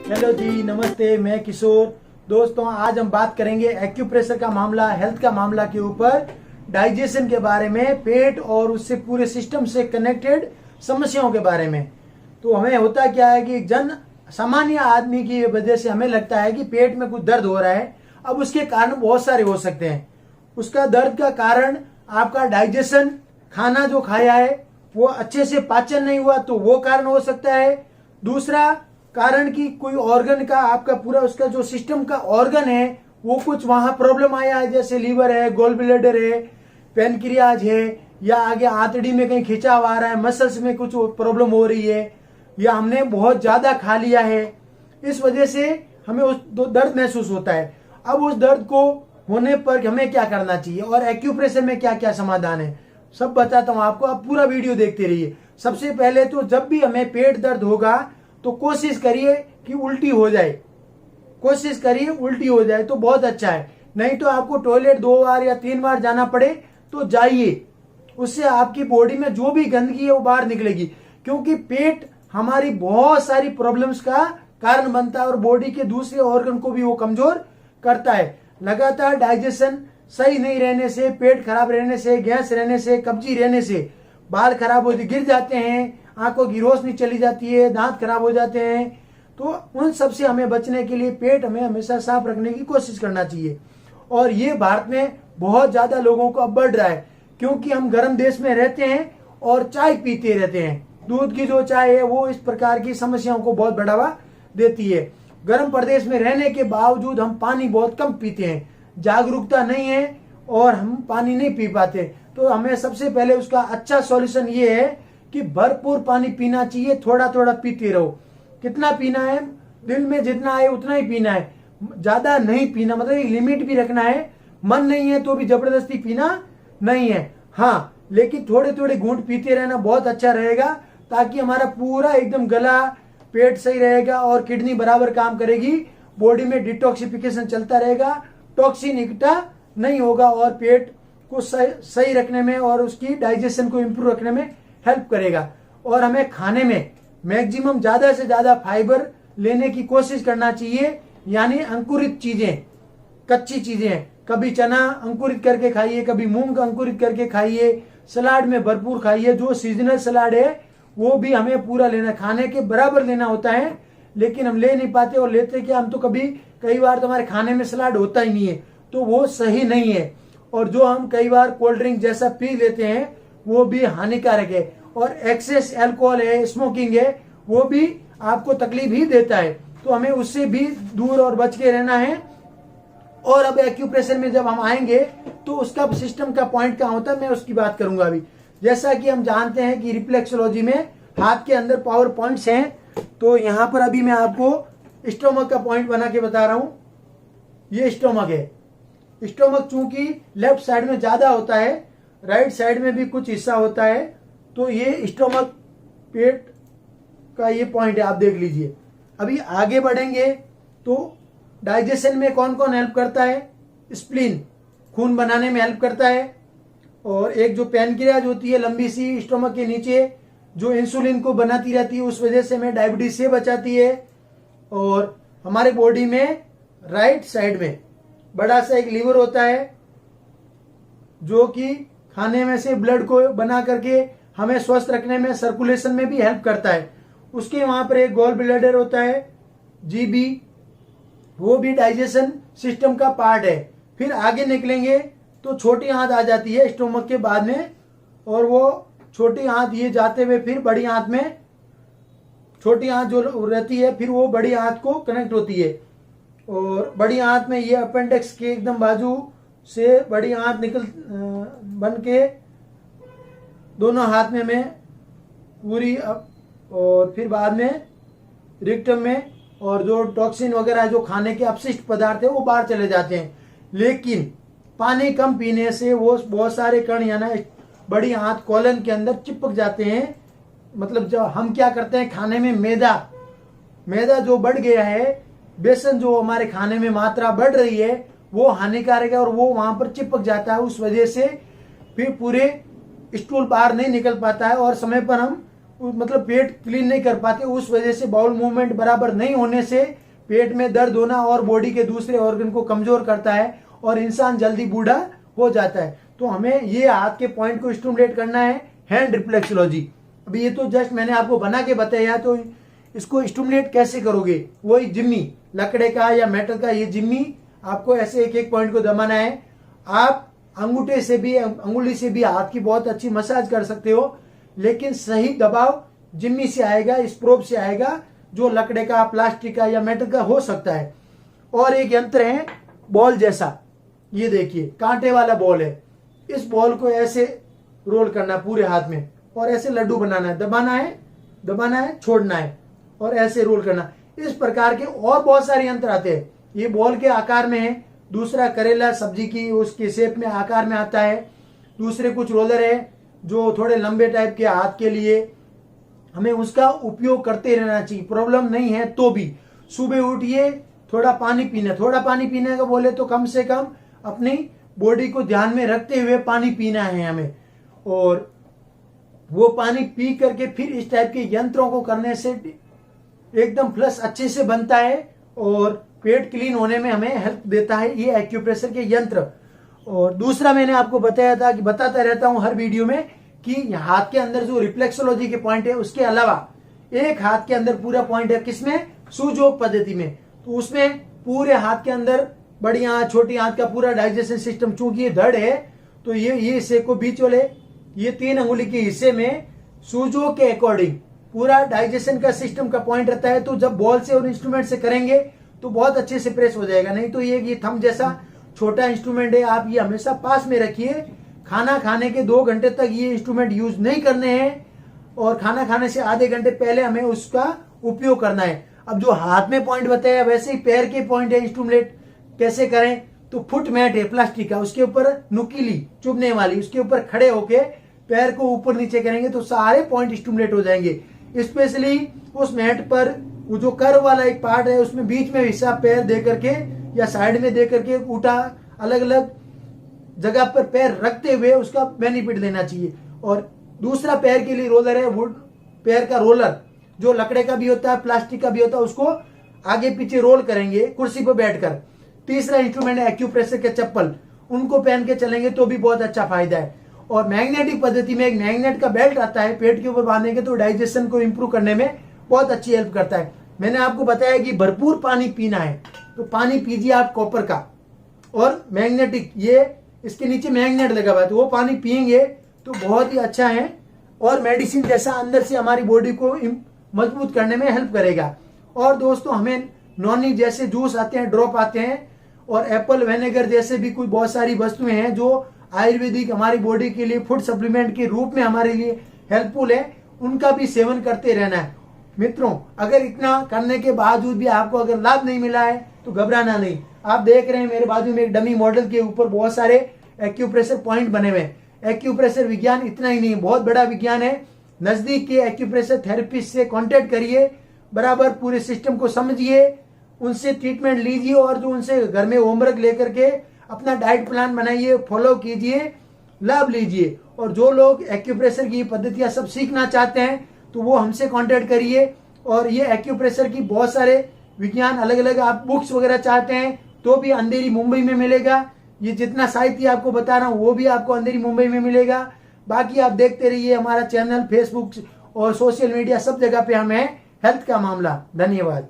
Hello जी, नमस्ते। मैं किशोर। दोस्तों, आज हम बात करेंगे एक्यूप्रेशर का मामला, हेल्थ का मामला के ऊपर, डाइजेशन के बारे में, पेट और उससे पूरे सिस्टम से कनेक्टेड समस्याओं के बारे में। तो हमें होता क्या है कि सामान्य आदमी की वजह से हमें लगता है कि पेट में कुछ दर्द हो रहा है। अब उसके कारण बहुत सारे हो सकते हैं। उसका दर्द का कारण आपका डाइजेशन, खाना जो खाया है वो अच्छे से पाचन नहीं हुआ तो वो कारण हो सकता है। दूसरा कारण कि कोई ऑर्गन का आपका पूरा उसका जो सिस्टम का ऑर्गन है वो कुछ वहां प्रॉब्लम आया है, जैसे लीवर है, गोल ब्लैडर है, पेनक्रियाज है, या आगे आंतड़ी में कहीं खिंचाव आ रहा है, मसल्स में कुछ प्रॉब्लम हो रही है, या हमने बहुत ज्यादा खा लिया है, इस वजह से हमें उस दर्द महसूस होता है। अब उस दर्द को होने पर हमें क्या करना चाहिए और एक्यूप्रेशर में क्या क्या समाधान है, सब बताता हूं आपको। आप पूरा वीडियो देखते रहिए। सबसे पहले तो जब भी हमें पेट दर्द होगा तो कोशिश करिए कि उल्टी हो जाए। कोशिश करिए उल्टी हो जाए तो बहुत अच्छा है। नहीं तो आपको टॉयलेट 2 बार या 3 बार जाना पड़े तो जाइए। उससे आपकी बॉडी में जो भी गंदगी है वो बाहर निकलेगी, क्योंकि पेट हमारी बहुत सारी प्रॉब्लम्स का कारण बनता है और बॉडी के दूसरे ऑर्गन को भी वो कमजोर करता है। लगातार डाइजेशन सही नहीं रहने से, पेट खराब रहने से, गैस रहने से, कब्जी रहने से बाल खराब हो गिर जाते हैं, आंखों की रोशनी चली जाती है, दांत खराब हो जाते हैं। तो उन सब से हमें बचने के लिए पेट हमें हमेशा साफ रखने की कोशिश करना चाहिए। और ये भारत में बहुत ज्यादा लोगों को अब बढ़ रहा है, क्योंकि हम गर्म देश में रहते हैं और चाय पीते रहते हैं। दूध की जो चाय है वो इस प्रकार की समस्याओं को बहुत बढ़ावा देती है। गर्म प्रदेश में रहने के बावजूद हम पानी बहुत कम पीते हैं, जागरूकता नहीं है और हम पानी नहीं पी पाते। तो हमें सबसे पहले उसका अच्छा सॉल्यूशन ये है कि भरपूर पानी पीना चाहिए। थोड़ा थोड़ा पीते रहो। कितना पीना है? दिन में जितना है उतना ही पीना है, ज्यादा नहीं पीना, मतलब एक लिमिट भी रखना है। मन नहीं है तो भी जबरदस्ती पीना नहीं है। हाँ, लेकिन थोड़े थोड़े घूंट पीते रहना बहुत अच्छा रहेगा, ताकि हमारा पूरा एकदम गला, पेट सही रहेगा और किडनी बराबर काम करेगी। बॉडी में डिटॉक्सिफिकेशन चलता रहेगा, टॉक्सिन इकट्ठा नहीं होगा और पेट को सही रखने में और उसकी डाइजेशन को इम्प्रूव रखने में हेल्प करेगा। और हमें खाने में मैक्सिमम ज्यादा से ज्यादा फाइबर लेने की कोशिश करना चाहिए, यानी अंकुरित चीजें, कच्ची चीजें। कभी चना अंकुरित करके खाइए, कभी मूंग अंकुरित करके खाइए, सलाद में भरपूर खाइए। जो सीजनल सलाद है वो भी हमें पूरा लेना, खाने के बराबर लेना होता है, लेकिन हम ले नहीं पाते। और लेते क्या, हम तो कई बार तो हमारे खाने में सलाद होता ही नहीं है, तो वो सही नहीं है। और जो हम कई बार कोल्ड ड्रिंक जैसा पी लेते हैं वो भी हानिकारक है। और एक्सेस अल्कोहल है, स्मोकिंग है, वो भी आपको तकलीफ ही देता है। तो हमें उससे भी दूर और बच के रहना है। और अब एक्यूप्रेशर में जब हम आएंगे तो उसका सिस्टम का पॉइंट कहाँ होता है, मैं उसकी बात करूंगा अभी। जैसा कि हम जानते हैं कि रिफ्लेक्सोलॉजी में हाथ के अंदर पावर पॉइंट्स हैं, तो यहाँ पर अभी मैं आपको स्टोमक का पॉइंट बना के बता रहा हूं। ये स्टोमक है। स्टोमक चूंकि लेफ्ट साइड में ज्यादा होता है, राइट साइड में भी कुछ हिस्सा होता है, तो ये स्टोमक पेट का ये पॉइंट है, आप देख लीजिए। अभी आगे बढ़ेंगे तो डाइजेशन में कौन कौन हेल्प करता है? स्प्लीन खून बनाने में हेल्प करता है, और एक जो पैनक्रियाज होती है लंबी सी स्टोमक के नीचे, जो इंसुलिन को बनाती रहती है, उस वजह से हमें डायबिटीज से बचाती है। और हमारे बॉडी में राइट साइड में बड़ा सा एक लीवर होता है, जो कि खाने में से ब्लड को बना करके हमें स्वस्थ रखने में, सर्कुलेशन में भी हेल्प करता है। उसके वहां पर एक गोल ब्लैडर होता है, जीबी, वो भी डाइजेशन सिस्टम का पार्ट है। फिर आगे निकलेंगे तो छोटी आंत आ जाती है स्टोमक के बाद में, और वो छोटी आंत ये जाते हुए फिर बड़ी आंत में, छोटी आंत जो रहती है फिर वो बड़ी आंत को कनेक्ट होती है। और बड़ी आंत में ये अपेंडिक्स के एकदम बाजू से बड़ी आंत बन के दोनों हाथ में मैं पूरी और फिर बाद में रिक्टम में, और जो टॉक्सिन वगैरह जो खाने के अपशिष्ट पदार्थ है वो बाहर चले जाते हैं। लेकिन पानी कम पीने से वो बहुत सारे कण यानी बड़ी आंत कॉलन के अंदर चिपक जाते हैं। मतलब जब हम क्या करते हैं, खाने में मैदा जो बढ़ गया है, बेसन जो हमारे खाने में मात्रा बढ़ रही है, वो हानिकारक है और वो वहां पर चिपक जाता है। उस वजह से फिर पूरे स्टूल बाहर नहीं निकल पाता है और समय पर हम मतलब पेट क्लीन नहीं कर पाते, उस वजह से बाउल मूवमेंट बराबर नहीं होने से पेट में दर्द होना और बॉडी के दूसरे ऑर्गन को कमजोर करता है और इंसान जल्दी बूढ़ा हो जाता है। तो हमें ये हाथ के पॉइंट को स्टिमुलेट करना है, हैंड रिफ्लेक्सोलॉजी। अभी ये तो जस्ट मैंने आपको बना के बताया, तो इसको स्टिमुलेट कैसे करोगे? वही जिम्मी, लकड़े का या मेटल का ये जिम्मी, आपको ऐसे एक एक पॉइंट को दबाना है। आप अंगूठे से भी, अंगुली से भी हाथ की बहुत अच्छी मसाज कर सकते हो, लेकिन सही दबाव जिम्मी से आएगा, इस प्रोब से आएगा, जो लकड़े का, प्लास्टिक का या मेटल का हो सकता है। और एक यंत्र है बॉल जैसा, ये देखिए कांटे वाला बॉल है। इस बॉल को ऐसे रोल करना पूरे हाथ में और ऐसे लड्डू बनाना है, दबाना है, छोड़ना है और ऐसे रोल करना। इस प्रकार के और बहुत सारे यंत्र आते हैं। ये बॉल के आकार में है, दूसरा करेला सब्जी की उसके शेप में आकार में आता है, दूसरे कुछ रोलर है जो थोड़े लंबे टाइप के हाथ के लिए। हमें उसका उपयोग करते रहना चाहिए, प्रॉब्लम नहीं है तो भी। सुबह उठिए, थोड़ा पानी पीने का बोले तो कम से कम अपनी बॉडी को ध्यान में रखते हुए पानी पीना है हमें। और वो पानी पी करके फिर इस टाइप के यंत्रों को करने से एकदम फ्लश अच्छे से बनता है और पेट क्लीन होने में हमें हेल्प देता है ये एक्यूप्रेशर के यंत्र। और दूसरा मैंने आपको बताया था कि बताता रहता हूं हर वीडियो में कि हाथ के अंदर जो रिफ्लेक्सोलॉजी के पॉइंट है, उसके अलावा एक हाथ के अंदर पूरा पॉइंट है, किसमें? सूजोग पद्धति में। तो उसमें पूरे हाथ के अंदर बड़ी आंत, छोटी आंत का पूरा डाइजेशन सिस्टम, चूंकि ये धड़ है तो ये हिस्से को बीच वाले ये 3 अंगुली के हिस्से में सूजोग के अकॉर्डिंग पूरा डाइजेशन का सिस्टम का पॉइंट रहता है। तो जब बॉल से और इंस्ट्रूमेंट से करेंगे तो बहुत अच्छे से प्रेस हो जाएगा। नहीं तो ये थंब जैसा छोटा इंस्ट्रूमेंट है, आप ये हमेशा पास में रखिए। खाना खाने के 2 घंटे तक ये इंस्ट्रूमेंट यूज नहीं करने हैं और खाना खाने से आधे घंटे पहले हमें उसका उपयोग करना है। अब जो हाथ में पॉइंट बताया, वैसे ही पैर के पॉइंट है स्टिमुलेट कैसे करें? तो फुट मैट है प्लास्टिक का, उसके ऊपर नुकीली चुभने वाली, उसके ऊपर खड़े होके पैर को ऊपर नीचे करेंगे तो सारे पॉइंट स्टिमुलेट हो जाएंगे। स्पेशली उस मैट पर वो जो कर्व वाला एक पार्ट है, उसमें बीच में हिस्सा पैर दे करके या साइड में दे करके उठा अलग अलग जगह पर पैर रखते हुए उसका बेनिफिट लेना चाहिए। और दूसरा पैर के लिए रोलर है, वुड पैर का रोलर, जो लकड़े का भी होता है, प्लास्टिक का भी होता है, उसको आगे पीछे रोल करेंगे कुर्सी पर बैठकर। तीसरा इंस्ट्रूमेंट है एक्यूप्रेशर के चप्पल, उनको पहन के चलेंगे तो भी बहुत अच्छा फायदा है। और मैग्नेटिक पद्धति में एक मैग्नेट का बेल्ट आता है, पेट के ऊपर बांधेंगे तो डाइजेशन को इंप्रूव करने में बहुत अच्छी हेल्प करता है। मैंने आपको बताया कि भरपूर पानी पीना है, तो पानी पीजिए आप कॉपर का और मैग्नेटिक, ये इसके नीचे मैग्नेट लगा हुआ है, तो वो पानी पियेंगे तो बहुत ही अच्छा है और मेडिसिन जैसा अंदर से हमारी बॉडी को मजबूत करने में हेल्प करेगा। और दोस्तों, हमें नॉनी जैसे जूस आते हैं, ड्रॉप आते हैं, और एप्पल विनेगर जैसे भी कुछ बहुत सारी वस्तुएं हैं जो आयुर्वेदिक हमारी बॉडी के लिए फूड सप्लीमेंट के रूप में हमारे लिए हेल्पफुल है, उनका भी सेवन करते रहना है। मित्रों, अगर इतना करने के बावजूद भी आपको अगर लाभ नहीं मिला है तो घबराना नहीं। आप देख रहे हैं मेरे बाजू में एक डमी मॉडल के ऊपर बहुत सारे एक्यूप्रेशर पॉइंट बने हुए हैं। एक्यूप्रेशर विज्ञान इतना ही नहीं, बहुत बड़ा विज्ञान है। नजदीक के एक्यूप्रेशर थेरेपिस्ट से कांटेक्ट करिए, बराबर पूरे सिस्टम को समझिए, उनसे ट्रीटमेंट लीजिए और जो उनसे घर में होमवर्क लेकर के अपना डाइट प्लान बनाइए, फॉलो कीजिए, लाभ लीजिए। और जो लोग एक्यूप्रेशर की पद्धतियां सब सीखना चाहते हैं तो वो हमसे कांटेक्ट करिए। और ये एक्यूप्रेशर की बहुत सारे विज्ञान अलग अलग, आप बुक्स वगैरह चाहते हैं तो भी अंधेरी मुंबई में मिलेगा। ये जितना साहित्य आपको बता रहा हूँ वो भी आपको अंधेरी मुंबई में मिलेगा। बाकी आप देखते रहिए हमारा चैनल, फेसबुक और सोशल मीडिया, सब जगह पे हम हैं हेल्थ का मामला। धन्यवाद।